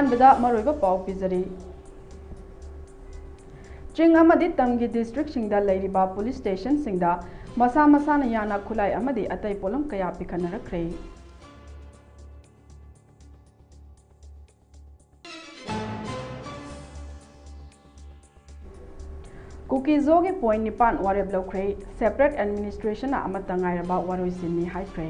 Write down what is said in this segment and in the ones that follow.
अहानबदा मरोइबा पाउ पिजरी चिंग अमदी तमगी district सिंगदा लैरिबा police station सिंगदा मसा मसाना याना खुलाई अमदी अतै पोलम कया पिखनरखरे कुकीजो के पॉइंट निपान वारेब लौख्रे सेपरेट एडमिनिस्ट्रेशन अमता ngairaba waroisinni haikre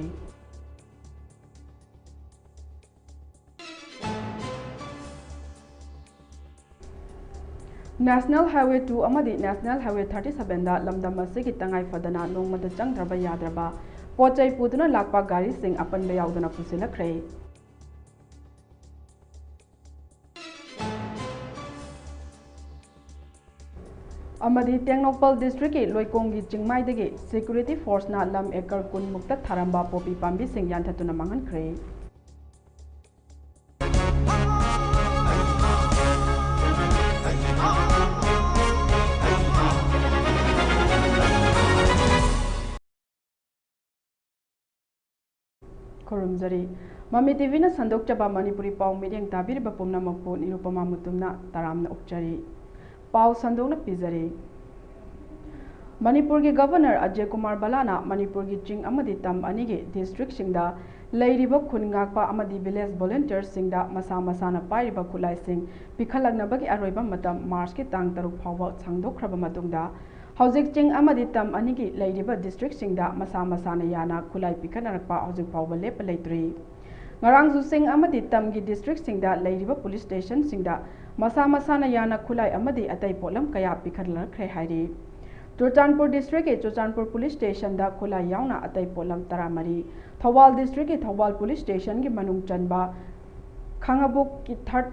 National Highway 2 amadi National Highway 37 da lamdam asigi tangai fadana nongmada changdraba yadraba pochai puduna lakpa gari sing apanba yaudana pusilakre amadi Tengnopal district ki loikongi chingmaidagi security force na lam ekar kun mukta tharamba popi pambi sing yanthatuna mangankre Korumjari Mami TV na sandok chaba Manipuri pau meeting tabir bapumna mapu NIRUPAMA MUTUM na taramna upchari pau sandok na pizari Manipur ki governor Ajay Kumar Balana Manipur ki ching amadi tam anigi district singda leiriba khungakpa amadi village volunteers singda masa masana pairiba khulai sing pikhalaknabagi aroiba matam March ki tang 6 phawa sangdokhraba matungda Hauzik ching amadi tam anigi leiriba district singda masa masana yana khulai pikhanarpa hauzik phawa lep leitri ngarang ju sing amadi tamgi district singda leiriba police station singda masa masana yana khulai amadi atai polam kaya pikhanlarkhre hairi Churchandpur district ke Churchandpur police station da khulai yauna atai polam taramari Thawal district ke Thawal police station ki manung chanba Khangabuk ki 3rd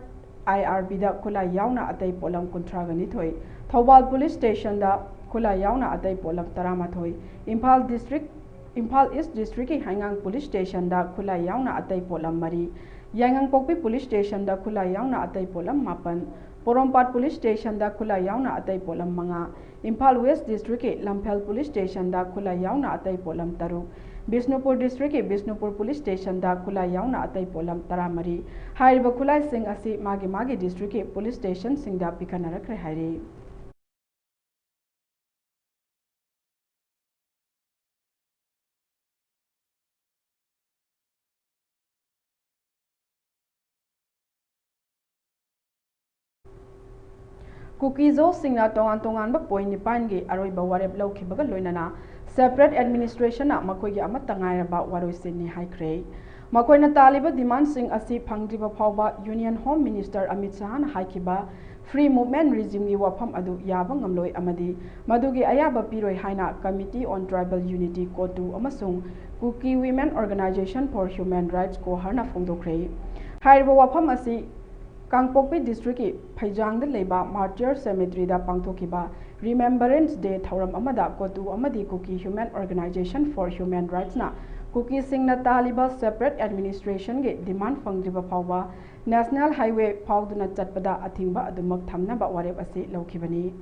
IRB da khulai yauna atai polam kuntragani thoi Thawal police station da khula yauna atai polam taramathoi Imphal East district ki Hangang police station da khula yauna atai polam mari Yangang Pokpi police station da khula yauna atai polam 8 Porompat police station da khula yauna atai polam 9 Imphal West district ki Lamphel police station da khula yauna atai polam 3 Bisnupur district ki Bisnupur police station da khula yauna atai polam 13 hairiba khulai sing asi magi district ki police station singda pikhanarakre hairi Kukizo singna tongan ba point nipan gi aroiba warep lawkhibaga loinana separate administration na makoi gi amata ngairaba waroisinni haikre makoina taliba demand sing asi phangdiba phawba Union Home Minister Amit Shah na haikiba free movement regime gi wafam adu yaba ngamloi amadi madugi ayaba piroi haina Committee on Tribal Unity Kotu amasung Kuki Women Organization for Human Rights ko harna phongdokre haiba wafam asi Kangpokpi district ki Phaijang da leiba Martyr Cemetery da pangthokiba Remembrance Day thauram amada kotu amadi Kuki Human Organization for Human Rights na Kuki singna taliba separate administration ge demand phangdiba phawba National Highway phawduna chatpada athingba adumak thamna ba warep ase lawkhibani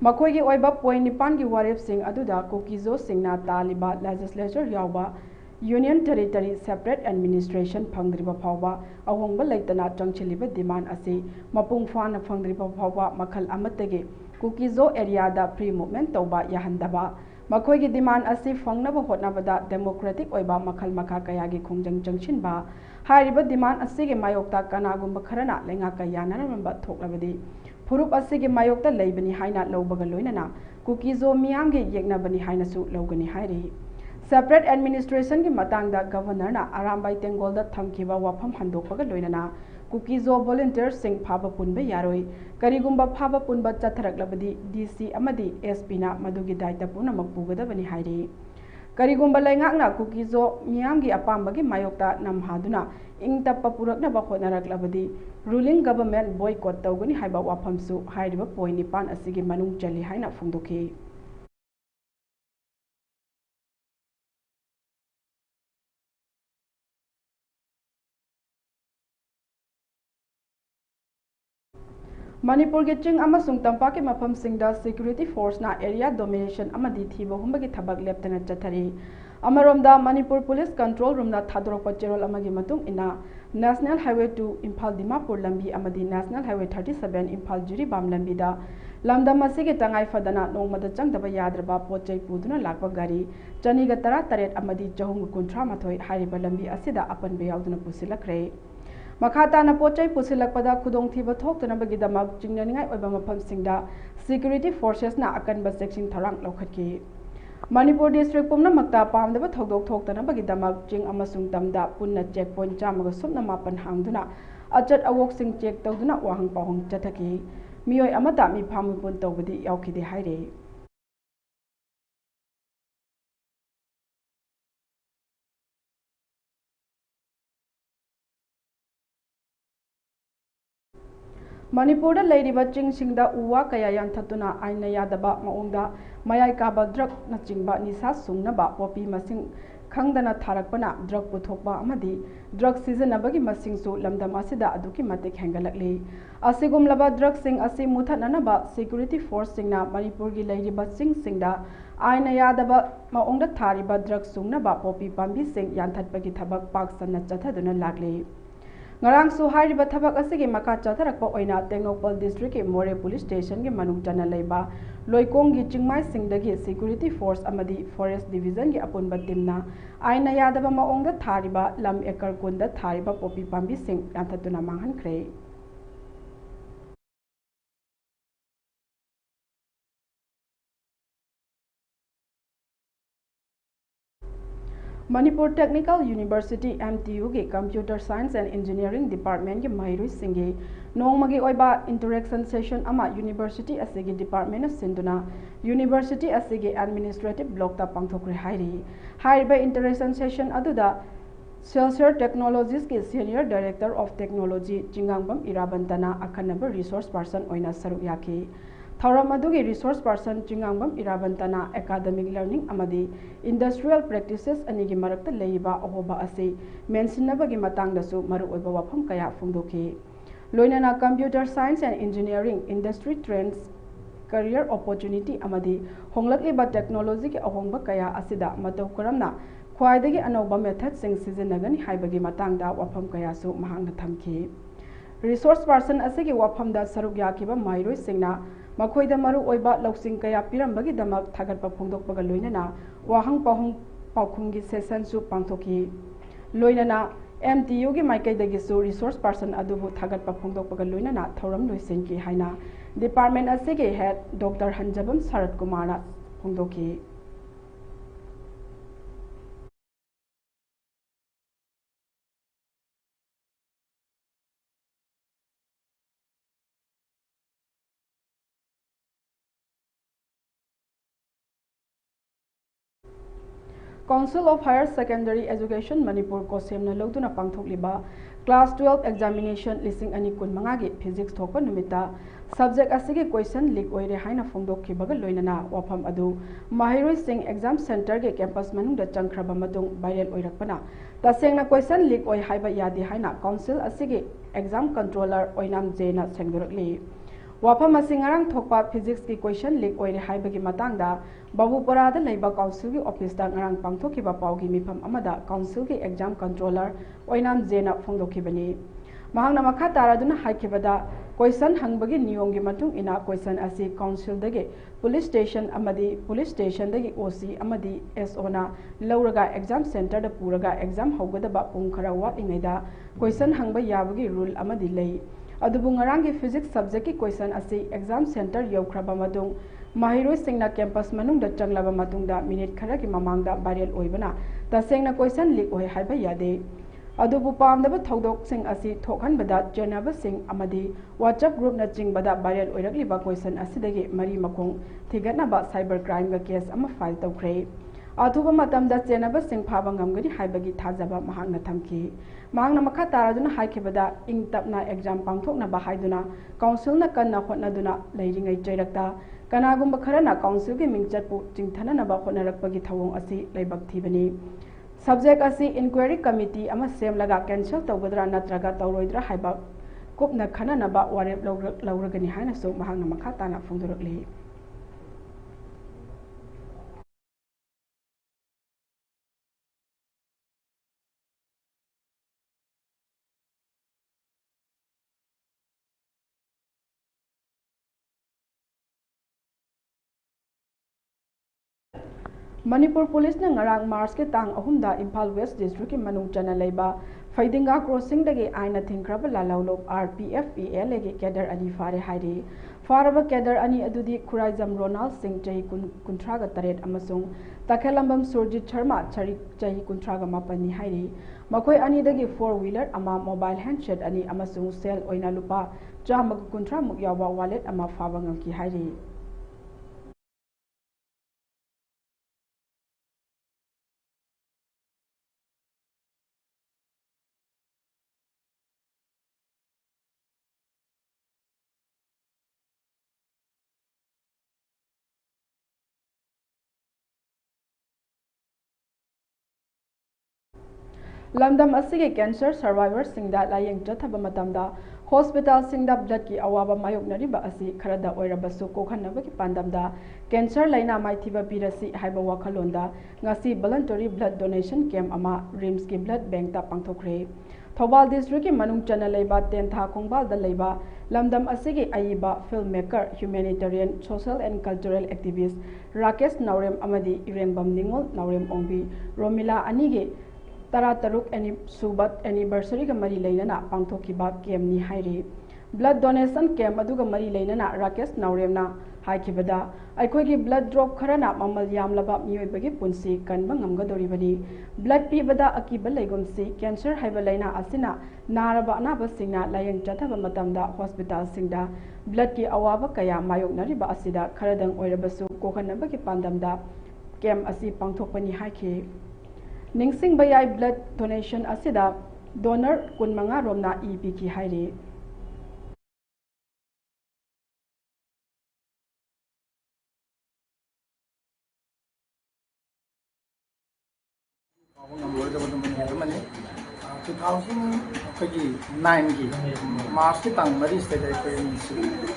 makoi gi oiba point nipan gi warep sing aduda Kuki zo singna taliba legislature yawba Union Territory Separate Administration phangdriba phawba ahongba leitana changchiliba demand ase mapung fana phangdriba phawba makhal amatege Kukizo area da free movement tawba yahandaba makhoi gi demand ase phangnaba hotnabada democratic oiba makhal makha kaya gi khongjang changchinba hairiba demand ase ge mayokta kanagumba kharana lenga kaya nanamba thoklabadi furup ase ge mayokta leibani haina lawbaga loinana Kukizo miyam ge yegnabani haina su lawgani hairi Separate administration ki matang da governor na arambai tengol da thamkiba wafam handokpaga loinana Kukizo volunteer sing phaba punba yaroi karigumba phaba punba chatharaklabadi DC amadi SP na madugi daita puna makpugada bani hairi karigumba laingakna Kukizo miyamgi apambagi mayokta namhaduna ingtappa purakna ba khonaraklabadi ruling government boycott tawgani haiba wafamsu hairiba point nipan asigi manung chali haina phungdokhi Manipur ge ching amasung tampa ke mafam singda security force na area domination amadi thiba humbagi thabak leptana chathari amaromda Manipur police control room na thadrokpa cherol amagi matung ina National Highway 2 Imphal Dimapur lambi amadi National Highway 37 Imphal Jiribam lambida lamdam asige tangai fadana nongmada changdaba yadraba pochai puduna lakpa gari chaniga tara taret amadi jahum kunthra mathoi hariba lambi asida apan be yauduna pusilakre makata na pochai pusilakpada khudong thiba thoktana bagi damak chingnaningai oiba maphamsingda security forces na akanba section tharang lokhatki Manipur district pumna makta pamdaba thodok thoktana bagi damak jing amasung tamda punna checkpoint chamaga sumna mapan hangduna achat awok sing check tawduna wahang pahong chathaki miyoi amata mi phamupun tawbadi yaukide haire Manipur leiriba chingsingda uwa kaya yanthatuna aina yadaba maungda mayai kaba drug na chingba nisa sungnaba popi masing khangdana tharakpana drug puthokpa amadi drug seasonabagi masingsu lamdam asida aduki matik hengalakli asigumlaba drug sing asi muthananaba security force singna Manipur gi leiriba chingsingda aina yadaba maungda thariba drug sungnaba popi pambi sing yanthatpagi thabak pak sanna chathaduna lagli ngarang su hairiba thabak asigi maka chatharakpa oina Tengnopal district ke More police station ge manung chana leiba loikong gi chingmai singdagi security force amadi forest division ge apunba timna aina yadaba maongda thariba lam ekar kunda thariba popi pambi sing yanthatuna manghankhre Manipur Technical University MTU के Computer Science and Engineering Department के माहिरुई सिंगे नोंगमगी ओइबा interaction session अमा University असेगी Department सिंदुना University असेगी Administrative Block ता पांगथोक्रे हाइरिबा interaction session अदुदा Celsior Technologies के Senior Director of Technology चिंगांगबम इराबंतना अखनब resource person ओइना सरुक याकी Thauram adugi resource person chingangbam irabantana academic learning amadi industrial practices anigi marakta leiba ahoba ase mensinabagi matangdasu maru oiba wafam kaya phungdoki loinana computer science and engineering industry trends career opportunity amadi honglakliba technology ki ahongba kaya asida matau karamna khwaidagi anoba method sing sizinagani haibagi matangda wafam kaya su mahangna thamki resource person asigi wafamda saruk yakiba mairoi singna Makhoida maru oiba lausing kaya pirambagi damak thagatpa phongdokpaga loinana wahang pahong paukhumgi session su pangthoki loinana MTU gi maikaidagi su resource person adubu thagatpa phongdokpaga loinana thoram loisenki haina department asige head Dr. Hanjabam Sarat Kumara phongdoki Council of Higher Secondary Education Manipur ko semna loduna pangthokliba Class 12 examination lising ani kun mangagi physics thokpa numita subject asigi question leak oire haina phongdokhibaga loinana wafam adu mahiroi sing exam center ge campus manungda changkhraba matung viral oirakpana tasengna question leak oi haiba yadi haina council asigi exam controller oinam jena sengdorakli wafam asing ngarang thokpa physics ki question leak oire haibagi matangda Babupara leiba council ki office da ngarang pangthokiba paugi mifam amada council ki exam controller oinam jena phongdokhibani mahangna makha taraduna haikibada question hangbagi niyom gi matung ina question asi council dage police station dagi OC amadi SO na lauraga exam center da puraga exam hogada ba pung khara wa ingaida question hangba yabagi rule amadi lei adubu ngarang gi physics subject ki question asi exam center yaukraba matung Mahiroi singna campus manungda changlaba matungda minute khara ki mamangda viral oibana tasengna question leak oi haiba yade adubu pamdaba thodok sing asi thokhanbada jenaba sing amadi WhatsApp group na jingbada viral oirakliba question asidagi mari makong thigatnaba cyber crime ga case ama file tawkhre athuba matamda jenaba sing phaba ngamgani haibagi thajaba mahangna thamki mahangna makha taraduna haikibada ing tapna exam pangthokna ba haiduna council na kanna hotnaduna leiringai chairakta Kanagumba kharana council ki mingchatpu chingthananaba honarakpagi thawong asi leibak thibani subject asi inquiry committee ama semlaga cancel tawgadra natraga tawroidra haiba kupna khananaba warep lauragani haina so mahangna makha tana phongdorakli Manipur Police na ngarang Mars ke tang ahumda Imphal West District ki manung chana leiba Faidinga crossing dagi aina thinkraba lalaulop RPF-PL ge cadre ani fare hairi faraba cadre ani adudi Khuraijam Ronald Singh jahi kuntraga taret amasung Takhelambam Surjit Sharma jahi kuntraga mapani hairi makoi ani dagi 4-wheeler ama mobile handset ani amasung sel oina lupa jamag kuntra muk yawa wallet ama faba ngamki hairi Lamdam asige cancer survivors singda layeng chathaba matamda hospital singda blood ki awaba mayoknariba asi kharada oirabasu kokhanabaki pandamda cancer laina maithiba pirasi haiba wakhalonda ngasi voluntary blood donation camp ama rims ki blood bank ta pangthokre Thobal district ki manung chana leiba tentha khongbal da leiba lamdam asige ayiba filmmaker humanitarian social and cultural activist Rakesh Naurem amadi Irembam Ningol Naurem Ongbi Romila anige Tarataruk subat anniversary ka mari lainana pangthokiba camp ni hairi blood donation camp aduga mari lainana Rakesh Nauremna haikibada aikhogi blood drop kharana mamal yamlaba miyoibagi punsi kanba ngamgadoribani blood pibada akiba laigumsi cancer haiba laina asina naraba anaba singna layeng chathaba matamda hospital singda blood ki awaba kaya mayoknariba asida kharadang oirabasu kokhanabagi pandamda camp asi pangthokpani haiki Ningsing bayai blood donation asida donor kunmanga romna EP ki hairi Mars ki tang mari state ay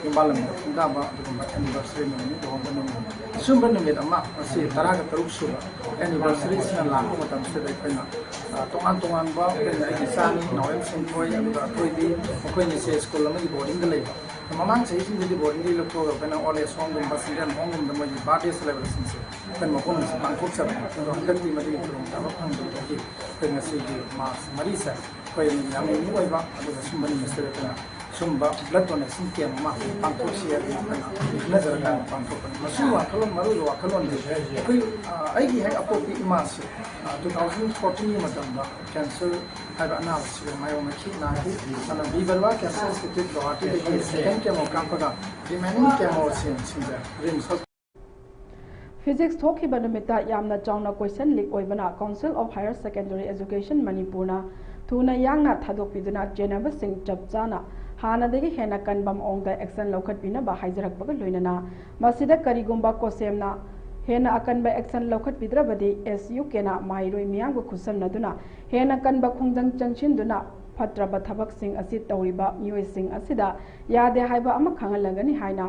imbalam indaba anniversary ni doon sumber ni ama si taraga taruk su anniversary sina lang ko matam state ay na tungan ba ay sani noem sin koy ang koy di koy ni sa school lang di boarding dali mamang sa isin di boarding di lokko ga na ole song dum basiran hong dum mo di birthday celebration se kan mo kun sa bangkok sa hanggang di mali tulong tama pang di kan si Mars mari sa koy yang ni koy ba ado sumber ni state na sumba blood donation camp ma pangkok siya na zarakan pangkok masuwa kalon maru wa kalon de koi ai gi hai apopi imas 2014 matamda cancer haiba analysis mai o machi na ki ana bibalwa cancer institute guwahati de second chemo kampaga remaining chemo sinja rims Physics talk hiba numita yamna chawna question leak oibana Council of Higher Secondary Education Manipurna thuna yangna thadokpiduna jenaba sing chapchana hanadagi hena kanbam ongda action lokhatpina ba haijarakpaga loinana masida karigumba kosemna hena akanba action lokhatpidrabadi SU kena mairoi miyangbu khusamnaduna hena kanba khongjang changchinduna fatraba thabak sing asi tawriba mioi sing asida yade haiba ama khangalagani haina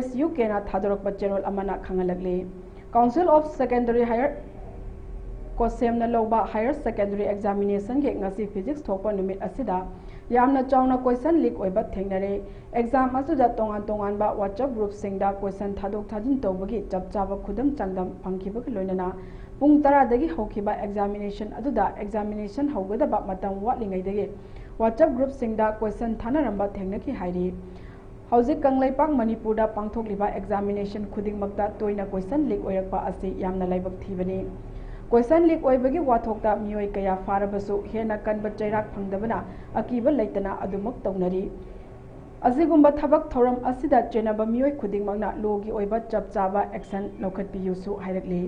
SU kena thadorokpa cherol amana khangalagli Council of Secondary Higher Kosemna loba higher secondary examination ge ngasi physics thokpa numit asida yamna chawna question leak oiba thengnare exam asuda tongan ba WhatsApp group singda question thadok thajin tawbagi chapchaba khudam changdam phangkibagi loinana pung 10 dagi hokiba examination aduda examination hogadaba matam watlingai dagi WhatsApp group singda question thanaramba thengnaki hairi Hauzik Kanglaipak Manipurda pangthokliba examination khudingmakta toina question leak oirakpa asi yamna laibak thibani question leak oibagi wathokta mioi kaya farabasu hena kanba chairak phangdabana akiba leitana adumak tawnari azigumba thabak thoram asida chenaba mioi khudingmakna logi oiba chapchaba action lokhatpiyusu hairakli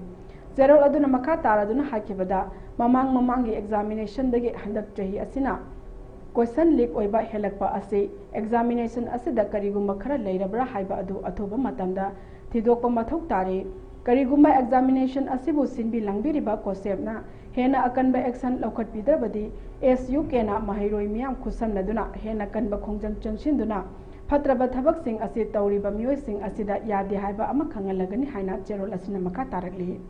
zerol aduna makha taraduna hakibada mamangi examination dagi handak chahi asina question leak oiba helakpa asi examination asida karigumba khara leirabra haiba adu athoba matamda thidokpa mathok tare karigumba examination asibu sinbi langbiriba kosepna hena akanba action lokhatpidrabadi SU kena mahairoi miyam khusamnaduna hena kanba khongjang changshinduna fatraba thabak sing asi tawriba mioi sing asida yade haiba ama khangalagani haina cherol asina makha tarakli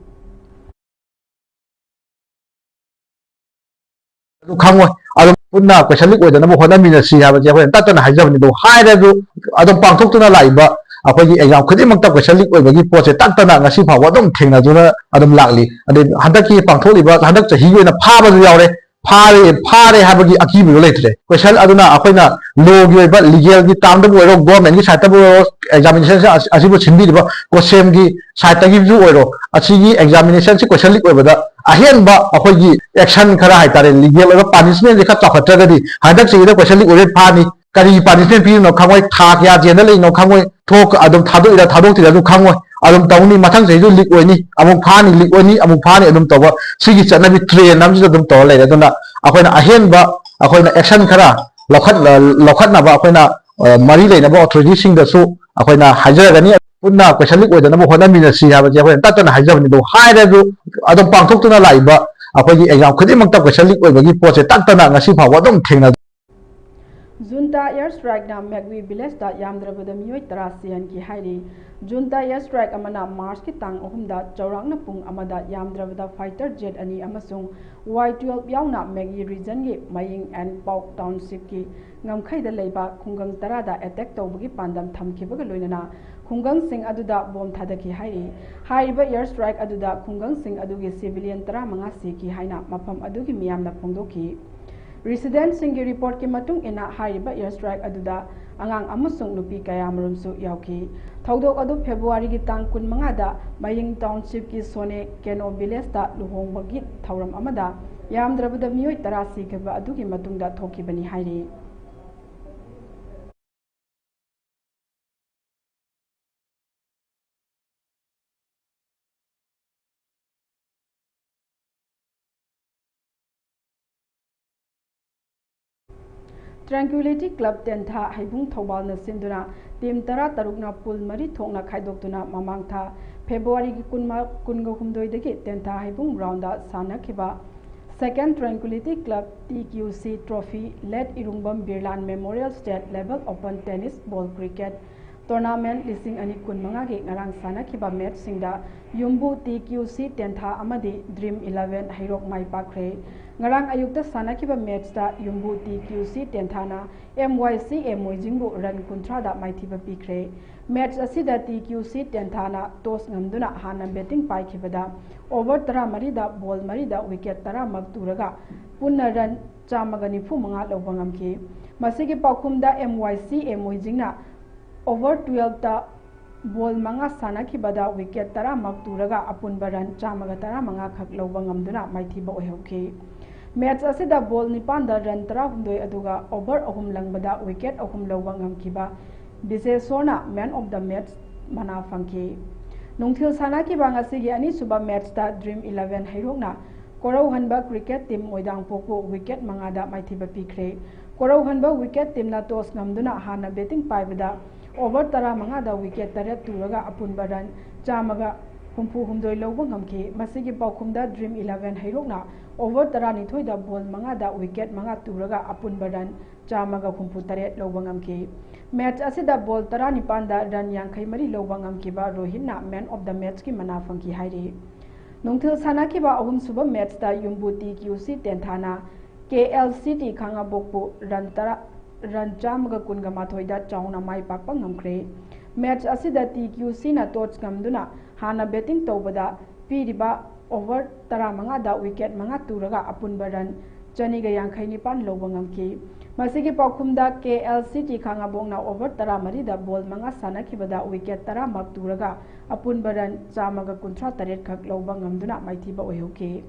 khangoi adum punna question leak oidana bo hoda minasi haba je hoen tatana haijabni do haira du adum pangthok tuna laiba ꯑꯩꯈꯣꯏꯒꯤ exam ꯈꯨꯗꯤꯡꯃꯛꯇ question ꯂꯤꯛ ꯑꯣꯏꯕꯒꯤ ꯄꯣꯠꯁꯦ ꯇꯛꯇꯅ ꯉꯁꯤ ꯐꯥꯎꯕ ꯑꯗꯨꯝ ꯊꯦꯡꯅꯗꯨꯅ ꯑꯗꯨꯝ ꯂꯥꯛꯂꯤ ꯑꯗꯩ ꯍꯟꯗꯛꯀꯤ ꯄꯥꯡꯊꯣꯛꯂꯤꯕ ꯍꯟꯗꯛ ꯆꯍꯤꯒꯤ ꯑꯣꯏꯅ ꯐꯥꯕꯁꯨ ꯌꯥꯎꯔꯦ ꯐꯥꯔꯦ ꯍꯥꯏꯕꯒꯤ ꯑꯀꯤꯕꯁꯨ ꯂꯩꯇ꯭ꯔꯦ ꯀ꯭ꯋꯦꯁꯟ ꯑꯗꯨꯅ ꯑꯩꯈꯣꯏꯅ ꯂꯣꯒꯤ ꯑꯣꯏꯕ ꯂꯤꯒꯦꯜꯒꯤ ꯇꯥꯝꯗꯕꯨ ꯑꯣꯏꯔꯣ ꯒꯣꯔꯃꯦꯟꯒꯤ ꯁꯥꯏꯠꯇꯕꯨ ꯑꯣꯏꯔꯣ ꯑꯦꯛꯖꯥꯃꯤꯅꯦꯁꯟ ꯑꯁꯤꯕꯨ ꯁꯤꯟꯕꯤꯔꯤꯕ ꯀꯣꯁꯦꯝꯒꯤ ꯁꯥꯏꯠꯇꯒꯤꯁꯨ ꯑꯣꯏꯔꯣ ꯑꯁꯤꯒꯤ ꯑꯦꯛꯖꯥꯃꯤꯅꯦꯁꯟꯁꯤ ꯀ꯭ꯋꯦꯁꯟ ꯂꯤꯛ ꯑꯣꯏꯕꯗ ꯑꯍꯦꯟꯕ ꯑꯩꯈꯣꯏꯒꯤ ꯑꯦꯛꯁꯟ ꯈꯔ ꯍꯥꯏꯇꯥꯔꯦ ꯂꯤꯒꯦꯜ ꯑꯣꯏꯕ ꯄꯥꯅꯤꯁꯃꯦꯟꯁꯦ ꯈꯔ ꯆꯥꯎꯈꯠꯇ꯭ꯔꯒꯗꯤ ꯍꯟꯗꯛ ꯆꯍꯤꯗ ꯀ꯭ꯋꯦꯁꯟ ꯂꯤꯛ ꯑꯣꯏꯔꯦ ꯐꯥꯅꯤ ꯀꯔꯤ ꯄꯥꯅꯤꯁꯃꯦꯟ ꯄꯤꯔꯤꯅꯣ ꯈꯪꯉꯣꯏ ꯊꯥ ꯀꯌꯥ ꯖꯦꯜꯗ ꯂꯩꯔꯤꯅꯣ ꯈꯪꯉꯣꯏ ꯊꯣꯛ ꯑꯗꯨꯝ ꯊꯥꯗꯣꯛꯏꯔ ꯊꯥꯗꯣꯛꯇꯤꯔ ꯑꯗꯨꯝ ꯈꯪꯉꯣꯏ ꯑꯗꯨꯝ ꯇꯧꯅꯤ ꯃꯊꯪ ꯆꯍꯤꯁꯨ ꯂꯤꯛ ꯑꯣꯏꯅꯤ ꯑꯃꯨꯛ ꯐꯥꯅꯤ ꯂꯤꯛ ꯑꯣꯏꯅꯤ ꯑꯃꯨꯛ ꯐꯥꯅꯤ ꯑꯗꯨꯝ ꯇꯧꯕ ꯁꯤꯒꯤ ꯆꯠꯅꯕꯤ ꯇ꯭ꯔꯦꯟ ꯑꯃꯁꯤꯗ ꯑꯗꯨꯝ ꯇꯧꯔ ꯂꯩꯔꯦ ꯑꯗꯨꯅ ꯑꯩꯈꯣꯏꯅ ꯑꯍꯦꯟꯕ ꯑꯩꯈꯣꯏꯅ ꯑꯦꯛꯁꯟ ꯈꯔ ꯂꯧꯈꯠꯅꯕ ꯑꯩꯈꯣꯏꯅ ꯃꯔꯤ ꯂꯩꯅꯕ ꯑꯣꯊꯣꯔꯤꯇꯤꯁꯤꯡꯗꯁꯨ ꯑꯩꯈꯣꯏꯅ ꯍꯥꯏꯖꯔꯒꯅꯤ ꯄꯨꯟꯅ ꯀ꯭ꯋꯦꯁꯟ ꯂꯤꯛ ꯑꯣꯏꯗꯅꯕ ꯍꯣꯠꯅꯃꯤꯟꯅꯁꯤ ꯍꯥꯏꯕꯁꯦ ꯑꯩꯈꯣꯏꯅ ꯇꯠꯇꯅ ꯍꯥꯏꯖꯕꯅꯤ ꯑꯗꯨ ꯍꯥꯏꯔꯁꯨ ꯑꯗꯨꯝ ꯄꯥꯡꯊꯣꯛꯇꯨꯅ ꯂꯥꯛꯏꯕ ꯑꯩꯈꯣꯏꯒꯤ ꯑꯦꯛꯖꯥꯝ ꯈꯨꯗꯤꯡꯃꯛꯇ ꯀ꯭ꯋꯦꯁꯟ ꯂꯤꯛ ꯑꯣꯏꯕꯒꯤ ꯄꯣꯠꯁꯦ ꯇꯠꯇꯅ ꯉꯁꯤ ꯐꯥꯎꯕ ꯑꯗꯨꯝ ꯊꯦꯡꯅ ꯖꯨꯟꯇꯥ ꯏꯌꯔ ꯁ꯭ꯇ꯭ꯔꯥꯏꯛꯅ ꯃꯦꯛꯋꯤ ꯚꯤꯂꯦꯖꯇ ꯌꯥꯝꯗ꯭ꯔꯕꯗ ꯃꯤꯑꯣꯏ 10 ꯁꯤꯍꯟꯈꯤ ꯍꯥꯏꯔꯤ ꯖꯨꯟꯇꯥ ꯏꯌꯔ ꯁ꯭ꯇ꯭ꯔꯥꯏꯛ ꯑꯃꯅ ꯃꯥꯔꯆꯀꯤ ꯇꯥꯡ 3ꯗ ꯆꯥꯎꯔꯥꯛꯅ ꯄꯨꯡ ꯑꯃꯗ ꯌꯥꯝꯗ꯭ꯔꯕꯗ ꯐꯥꯏꯇꯔ ꯖꯦꯠ 2 ꯑꯃꯁꯨꯡ Y-12 ꯌꯥꯎꯅ ꯃꯦꯛꯋꯤ ꯔꯤꯖꯟꯒꯤ ꯃꯌꯤꯡ ꯑꯦꯟ ꯄꯥꯎꯛ ꯇꯥꯎꯟꯁꯤꯞꯀꯤ ꯉꯝꯈꯩꯗ ꯂꯩꯕ ꯈꯨꯡꯒꯪ 10ꯗ ꯑꯦꯇꯦꯛ ꯇꯧꯕꯒꯤ ꯄꯥꯟꯗꯝ ꯊꯝꯈꯤꯕꯒ ꯂꯣꯏꯅꯅ ꯈꯨꯡꯒꯪꯁꯤꯡ ꯑꯗꯨꯗ ꯕꯣꯝ ꯊꯥꯗꯈꯤ ꯍꯥꯏꯔꯤ ꯍꯥꯏꯔꯤꯕ ꯏꯌꯔ ꯁ꯭ꯇ꯭ꯔꯥꯏꯛ ꯑꯗꯨꯗ ꯈꯨꯡꯒꯪꯁꯤꯡ ꯑꯗꯨꯒꯤ ꯁꯤꯚꯤꯂꯤꯌꯟ 15 ꯁꯤꯈꯤ ꯍꯥꯏꯅ ꯃꯐꯝ ꯑꯗꯨꯒꯤ ꯃꯤꯌꯥꯝꯅ ꯐꯣꯡꯗꯣꯛꯈꯤ ꯔꯤꯁꯤꯗꯦꯟꯠꯁꯤꯡꯒꯤ ꯔꯤꯄꯣꯔꯠꯀꯤ ꯃꯇꯨꯡ ꯏꯟꯅ ꯍꯥꯏꯔꯤꯕ ꯏꯌꯔ ꯁ꯭ꯇ꯭ꯔꯥꯏꯛ ꯑꯗꯨꯗ ꯑꯉꯥꯡ ꯑꯃꯁꯨꯡ ꯅꯨꯄꯤ ꯀꯌꯥꯃꯔꯨꯝꯁꯨ ꯌꯥꯎꯈꯤ ꯊꯧꯗꯣꯛ ꯑꯗꯨ ꯐꯦꯕ꯭ꯔꯨꯋꯥꯔꯤꯒꯤ ꯇꯥꯡ 15ꯗ ꯃꯌꯤꯡ ꯇꯥꯎꯟꯁꯤꯞꯀꯤ ꯁꯣꯅꯦ ꯀꯦꯅꯣ ꯚꯤꯂꯦꯖꯇ ꯂꯨꯍꯣꯡꯕꯒꯤ ꯊꯧꯔꯝ ꯑꯃꯗ ꯌꯥꯝꯗ꯭ꯔꯕꯗ ꯃꯤꯑꯣꯏ 10 ꯁꯤꯈꯤꯕ ꯑꯗꯨꯒꯤ ꯃꯇꯨꯡꯗ ꯊꯣꯛꯈꯤꯕꯅꯤ ꯍꯥꯏꯔꯤ ꯇ꯭ꯔꯦꯡꯀ꯭ꯋꯤꯂꯤꯇꯤ ꯀ꯭ꯂꯕ ꯇꯦꯟꯊꯥ ꯍꯩꯕꯨꯡ ꯊꯧꯕꯥꯜꯅ ꯁꯤꯟꯗꯨꯅ ꯇꯤꯝ 16ꯅ ꯄꯨꯜ 3 ꯊꯣꯛꯅ ꯈꯥꯏꯗꯣꯛꯇꯨꯅ ꯃꯃꯥꯡ ꯊꯥ ꯐꯦꯕ꯭ꯔꯨꯋꯥꯔꯤꯒꯤ 18ꯗꯒꯤ ꯇꯦꯟꯊꯥ ꯍꯩꯕꯨꯡ ꯒ꯭ꯔꯥꯎꯟꯗ ꯁꯥꯟꯅꯈꯤꯕ ꯁꯦꯀꯦꯟ tranquility club TQC trophy late Irungbam Birlan memorial state level open tennis ball cricket tournament 2025ꯒꯤ ꯉꯔꯥꯡ ꯁꯥꯟꯅꯈꯤꯕ ꯃꯦꯆꯁꯤꯡꯗ ꯌꯨꯝꯕꯨ TQC ꯇꯦꯟꯊꯥ ꯑꯃꯗꯤ ꯗ꯭ꯔꯤꯝ 11 ꯍꯩꯔꯣꯛ ꯃꯥꯏ ꯄꯥꯛꯈ꯭ꯔꯦ ꯉꯔꯥꯡ ꯑꯌꯨꯛꯇ ꯁꯥꯟꯅꯈꯤꯕ ꯃꯦꯆꯇ ꯌꯨꯝꯕꯨ TQC ꯇꯦꯟꯊꯥꯅ MYCA ꯃꯣꯏꯖꯤꯡꯕꯨ ꯔꯟ 30ꯗ ꯃꯥꯏꯊꯤꯕ ꯄꯤꯈ꯭ꯔꯦ ꯃꯦꯆ ꯑꯁꯤꯗ TQC ꯇꯦꯟꯊꯥꯅ ꯇꯣꯁ ꯉꯝꯗꯨꯅ ꯍꯥꯟꯅ ꯕꯦꯇꯤꯡ ꯄꯥꯏꯈꯤꯕꯗ ꯑꯣꯚꯔ 14ꯗ ꯕꯣꯜ 4ꯗ ꯋꯤꯀꯦꯠ 10ꯃꯛ ꯇꯨꯔꯒ ꯄꯨꯟꯅ ꯔꯟ 195 ꯂꯧꯕ ꯉꯝꯈꯤ ꯃꯁꯤꯒꯤ ꯄꯥꯎꯈꯨꯝꯗ MYCA ꯃꯣꯏꯖꯤꯡꯅ ꯑꯣꯚꯔ 12ꯇ ꯕꯣꯜ 5 ꯁꯥꯟꯅꯈꯤꯕꯗ ꯋꯤꯀꯦꯠ 10ꯃꯛ ꯇꯨꯔꯒ ꯑꯄꯨꯟꯕ ꯔꯟ 115 ꯈꯛ ꯂꯧꯕ ꯉꯝꯗꯨꯅ ꯃꯥꯏꯊꯤꯕ ꯑꯣꯏꯍꯧꯈꯤ ꯃꯦꯆ ꯑꯁꯤꯗ ꯕꯣꯜ 9ꯗ ꯔꯟ 16 ꯑꯗꯨꯒ ꯑꯣꯚꯔ 3 ꯂꯪꯕꯗ ꯋꯤꯀꯦꯠ 3 ꯂꯧꯕ ꯉꯝꯈꯤꯕ ꯕꯤꯖꯦꯁꯣꯔꯅ ꯃꯦꯟ ꯑꯣꯐ ꯗ ꯃꯦꯆ ꯃꯅꯥ ꯐꯪꯈꯤ ꯅꯨꯡꯊꯤꯜ ꯁꯥꯟꯅꯈꯤꯕ ꯉꯁꯤꯒꯤ ꯑꯅꯤꯁꯨꯕ ꯃꯦꯆꯇ ꯗ꯭ꯔꯤꯝ 11 ꯍꯩꯔꯣꯛꯅ ꯀꯣꯔꯧꯍꯟꯕ ꯀ꯭ꯔꯤꯀꯦꯠ ꯇꯤꯝ ꯃꯣꯏꯗꯥꯡꯄꯣꯛꯄꯨ ꯋꯤꯀꯦꯠ 5ꯗ ꯃꯥꯏꯊꯤꯕ ꯄꯤꯈ꯭ꯔꯦ ꯀꯣꯔꯧꯍꯟꯕ ꯋꯤꯀꯦꯠ ꯇꯤꯝꯅ ꯇꯣꯁ ꯉꯝꯗꯨꯅ ꯍꯥꯟꯅ ꯕꯦꯇꯤꯡ ꯄꯥꯏꯕꯗ ꯑꯣꯚꯔ 15ꯗ ꯋꯤꯀꯦꯠ 8 ꯇꯨꯔꯒ ꯑꯄꯨꯟꯕ ꯔꯟ 162 ꯂꯧꯕ ꯉꯝꯈꯤ ꯃꯁꯤꯒꯤ ꯄꯥꯎꯈꯨꯝꯗ ꯗ꯭ꯔꯤꯝ 11 ꯍꯩꯔꯣꯛꯅ ꯑꯣꯚꯔ 12ꯗ ꯕꯣꯜ 5ꯗ ꯋꯤꯀꯦꯠ 5 ꯇꯨꯔꯒ ꯑꯄꯨꯟꯕ ꯔꯟ 168 ꯂꯧꯕ ꯉꯝꯈꯤ ꯃꯦꯆ ꯑꯁꯤꯗ ꯕꯣꯜ 19ꯗ ꯔꯟ 53 ꯂꯧꯕ ꯉꯝꯈꯤꯕ ꯔꯣꯍꯤꯠꯅ ꯃꯦꯟ ꯑꯣꯐ ꯗ ꯃꯦꯆꯀꯤ ꯃꯅꯥ ꯐꯪꯈꯤ ꯍꯥꯏꯔꯤ ꯅꯨꯡꯊꯤꯜ ꯁꯥꯟꯅꯈꯤꯕ ꯑꯍꯨꯝꯁꯨꯕ ꯃꯦꯆꯇ ꯌꯨꯝꯕꯨ TQC ꯇꯦꯟꯊꯥꯅ KLCT ꯈꯥꯡꯉꯕꯣꯛꯄꯨ ꯔꯟ 112ꯗ ꯆꯥꯎꯅ ꯃꯥꯏ ꯄꯥꯛꯄ ꯉꯝꯈ꯭ꯔꯦ ꯃꯦꯆ ꯑꯁꯤꯗ TQCꯅ ꯇꯣꯁ ꯉꯝꯗꯨꯅ ꯍꯥꯟꯅ ꯕꯦꯇꯤꯡ ꯇꯧꯕꯗ ꯄꯤꯔꯤꯕ ꯑꯣꯚꯔ 15ꯗ ꯋꯤꯀꯦꯠ 5 ꯇꯨꯔꯒ ꯑꯄꯨꯟꯕ ꯔꯟ 259 ꯂꯧꯕ ꯉꯝꯈꯤ ꯃꯁꯤꯒꯤ ꯄꯥꯎꯈꯨꯝꯗ KLCT ꯈꯥꯡꯉꯕꯣꯛꯅ ꯑꯣꯚꯔ 14ꯗ ꯕꯣꯜ 5 ꯁꯥꯟꯅꯈꯤꯕꯗ ꯋꯤꯀꯦट 10ꯃꯛ ꯇꯨꯔꯒ ꯑꯄꯨꯟꯕ ꯔꯟ 138 ꯈꯛ ꯂꯧꯕ ꯉꯝꯗꯨꯅ ꯃꯥꯏꯊꯤꯕ ꯑꯣꯏꯍꯧꯈꯤ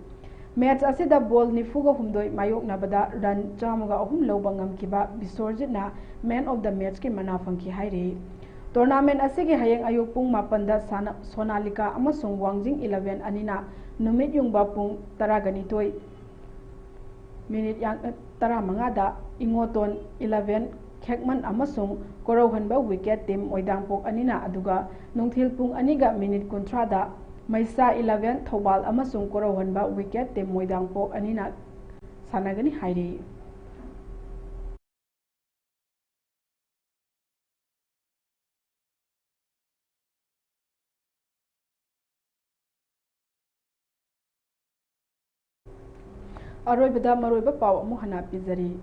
ꯃꯦꯆ ꯑꯁꯤꯗ ꯕꯣꯜ 94 ꯃꯥꯌꯣꯛꯅꯕꯗ ꯔꯟ 103 ꯂꯧꯕ ꯉꯝꯈꯤꯕ ꯕꯤꯁꯣꯔꯖꯤꯠꯅ ꯃꯦꯟ ꯑꯣꯐ ꯗ ꯃꯦꯆꯀꯤ ꯃꯅꯥ ꯐꯪꯈꯤ ꯍꯥꯏꯔꯤ ꯇꯣꯔꯅꯥꯃꯦꯟꯠ ꯑꯁꯤꯒꯤ ꯍꯌꯦꯡ ꯑꯌꯨꯛ ꯄꯨꯡ 7ꯗ ꯁꯣꯅꯥꯂꯤꯀꯥ ꯑꯃꯁꯨꯡ ꯋꯥꯡꯖꯤꯡ 11 ꯑꯅꯤꯅ ꯅꯨꯃꯤꯠ ꯌꯨꯡꯕ ꯄꯨꯡ 12:15ꯗ ꯏꯉꯣꯇꯣꯟ 11 ꯈꯦꯛꯃꯟ ꯑꯃꯁꯨꯡ ꯀꯣꯔꯧꯍꯟꯕ ꯋꯤꯀꯦꯠ ꯇꯤꯝ ꯃꯣꯏꯗꯥꯡꯄꯣꯛ ꯑꯅꯤꯅ ꯑꯗꯨꯒ ꯅꯨꯡꯊꯤꯜ ꯄꯨꯡ 2:30ꯗ ꯃꯩꯁꯥ 11 ꯊꯧꯕꯥꯜ ꯑꯃꯁꯨꯡ ꯀꯣꯔꯧꯍꯟꯕ ꯋꯤꯀꯦꯠ ꯇꯤꯝ ꯃꯣꯏꯗꯥꯡꯄꯣꯛ ꯑꯅꯤꯅ ꯁꯥꯟꯅꯒꯅꯤ ꯍꯥꯏꯔꯤ ꯑꯔꯣꯏꯕꯗ ꯃꯔꯨꯑꯣꯏꯕ ꯄꯥꯎ ꯑꯃꯨꯛ ꯍꯟꯅ ꯄꯤꯖꯔꯤ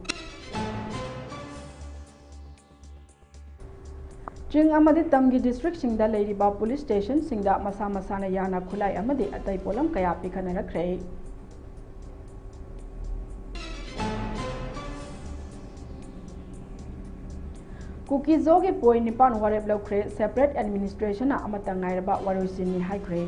String amadi tamgi district singda leiriba police station singda masa masana yana khulai amadi atai polam kaya pikhanarakhre. Cookie zoge point nipan warep laukre separate administration na amata ngairaba waruisini haikre.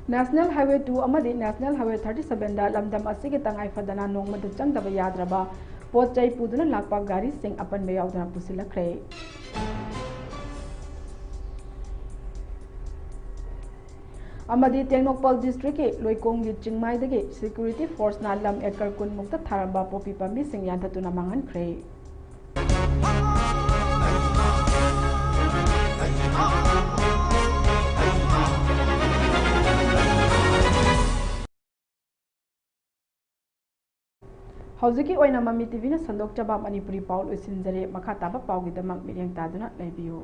National Highway 2 amadi National Highway 37 da lamdam asige tangai fadana nongmada changdaba yadraba potchai puduna lakpa gari sing apan be yaudana pusilakre. Amadi Tengnokpal district ke Loikong li Chingmai dagi security force na lam ekar kun mukta tharamba popi pambi sing yantatuna mangan kre. Hoziki oina Mami TV na sandok chaba Manipuri Paul usinjare makha taba pau gi damak mireng taduna leibiu.